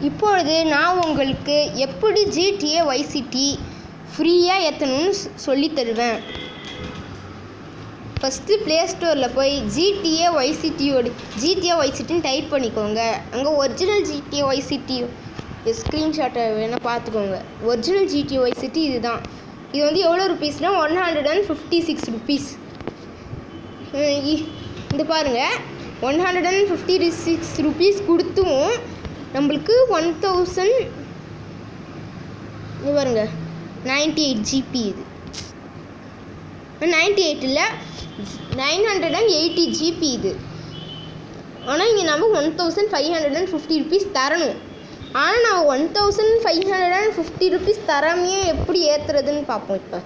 இப்பொழுது நான் உங்களுக்கு எப்படி GTA Vice City ஃப்ரீயாக ஏற்றணும்னு சொல்லித் தருவேன். ஃபஸ்ட்டு ப்ளே ஸ்டோரில் போய் GTA Vice Cityன்னு டைப் பண்ணிக்கோங்க. அங்கே ஒரிஜினல் GTA Vice City ஸ்க்ரீன்ஷாட்டை வேணால் பார்த்துக்கோங்க. ஒரிஜினல் GTA Vice City இதுதான். இது வந்து எவ்வளோ ருபீஸ்னால் 156 ருபீஸ். இந்த பாருங்கள், 156 ருபீஸ் கொடுத்தும் நம்மளுக்கு 1000 இது பாருங்க 98 GB. இது 98 இல்லை 980 GB இது. ஆனால் இங்கே நம்ம 1550 ருபீஸ் தரணும். ஆனால் நான் 1550 ருபீஸ் தராமையே எப்படி ஏற்றுறதுன்னு பார்ப்போம்.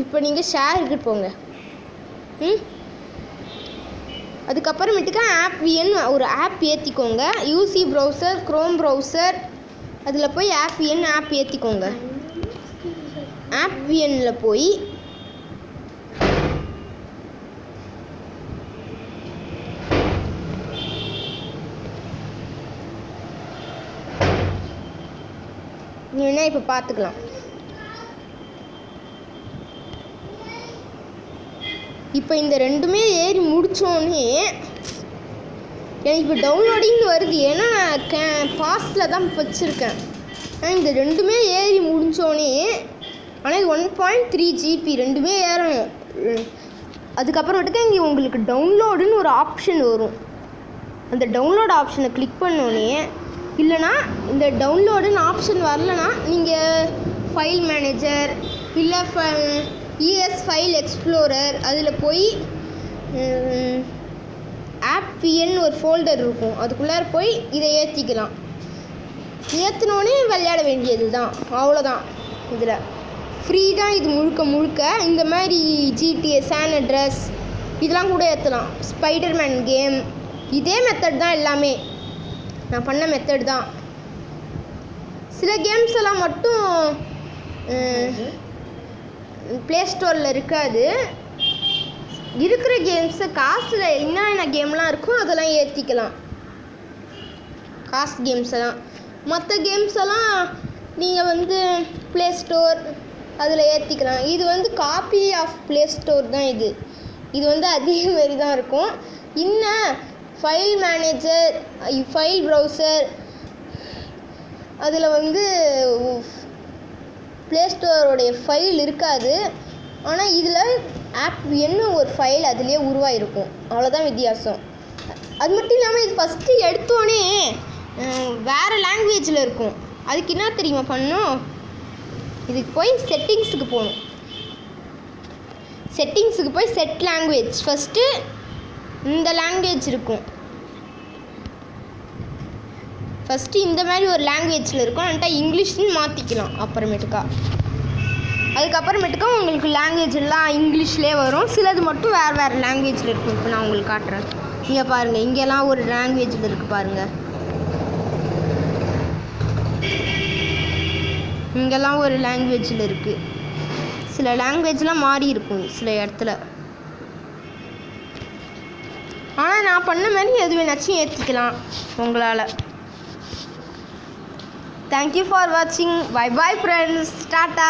இப்போ நீங்கள் ஷேருக்கு போங்க. அதுக்கப்புறமேட்டுக்கு ஆப்விஎன் ஒரு ஆப் ஏற்றிக்கோங்க. யூசி ப்ரௌசர், க்ரோம் ப்ரௌசர், அதில் போய் ஆப்விஎன் ஆப் ஏற்றிக்கோங்க. ஆப்விஎனில் போய் வேணா இப்போ பார்த்துக்கலாம். இப்போ இந்த ரெண்டுமே ஏறி முடித்தோடனே எனக்கு இப்போ டவுன்லோடிங் வருது. ஏன்னா நான் பாஸ்டில் தான் வச்சுருக்கேன். ஆனால் இந்த ரெண்டுமே ஏறி முடித்தோடனே ஆனால் இது 1.3 GB ரெண்டுமே ஏறணும். அதுக்கப்புறமேட்டுக்கு இங்கே உங்களுக்கு டவுன்லோடுன்னு ஒரு ஆப்ஷன் வரும். அந்த டவுன்லோட் ஆப்ஷனை கிளிக் பண்ணோடனே, இல்லைனா இந்த டவுன்லோடுன்னு ஆப்ஷன் வரலனா நீங்கள் ஃபைல் மேனேஜர் இல்லை ES ஃபைல் எக்ஸ்ப்ளோரர் அதில் போய் ஆப்விஎன் ஒரு ஃபோல்டர் இருக்கும், அதுக்குள்ளார போய் இதை ஏற்றிக்கலாம். ஏற்றினோடனே விளையாட வேண்டியது தான், அவ்வளோதான். இதில் ஃப்ரீ தான் இது முழுக்க. இந்த மாதிரி GTA சான் அட்ரஸ் இதெல்லாம் கூட ஏற்றலாம். ஸ்பைடர்மேன் கேம் இதே மெத்தட் தான், எல்லாமே நான் பண்ண மெத்தட் தான். சில கேம்ஸ் எல்லாம் மட்டும் ப்ளே ஸ்டோரில் இருக்காது. இருக்கிற கேம்ஸை காசில் என்னென்ன கேம்லாம் இருக்கோ அதெல்லாம் ஏற்றிக்கலாம். காசு கேம்ஸ் எல்லாம். மற்ற கேம்ஸ் எல்லாம் நீங்கள் வந்து ப்ளே ஸ்டோர் அதில் ஏற்றிக்கலாம். இது வந்து காப்பி ஆஃப் ப்ளே ஸ்டோர் தான். இது வந்து அதே மாதிரி தான் இருக்கும். இன்னும் ஃபைல் மேனேஜர், ஃபைல் ப்ரௌசர் அதில் வந்து ப்ளே ஸ்டோரோடைய ஃபைல் இருக்காது. ஆனால் இதில் ஆப் என்ன ஒரு ஃபைல் அதிலே உருவாயிருக்கும், அவ்வளோதான் வித்தியாசம். அது மட்டும் இல்லாமல் இது ஃபஸ்ட்டு எடுத்தோடனே வேறு லாங்குவேஜில் இருக்கும். அதுக்கு என்ன தெரியுமா பண்ணணும்? இதுக்கு போய் செட்டிங்ஸுக்கு போகணும். செட்டிங்ஸுக்கு போய் செட் லாங்குவேஜ், ஃபஸ்ட்டு இந்த லாங்குவேஜ் இருக்கும். ஃபஸ்ட்டு இந்த மாதிரி ஒரு லாங்குவேஜில் இருக்கும். வந்துட்டா இங்கிலீஷ்னு மாற்றிக்கலாம். அதுக்கப்புறமேட்டுக்கா உங்களுக்கு லாங்குவேஜ் எல்லாம் இங்கிலீஷ்லேயே வரும். சிலது மட்டும் வேறு லாங்குவேஜில் இருக்கும். இப்போ நான் உங்களுக்கு காட்டுறேன். இங்கே பாருங்கள், இங்கெல்லாம் ஒரு லாங்குவேஜில் இருக்குது பாருங்கள். இங்கெல்லாம் ஒரு லாங்குவேஜில் இருக்குது. சில லாங்குவேஜ்லாம் மாறி இருக்கும் சில இடத்துல. ஆனால் நான் பண்ண மாதிரி எது வேணாச்சும் ஏற்றிக்கலாம் உங்களால். Thank you for watching. Bye bye friends. Tata.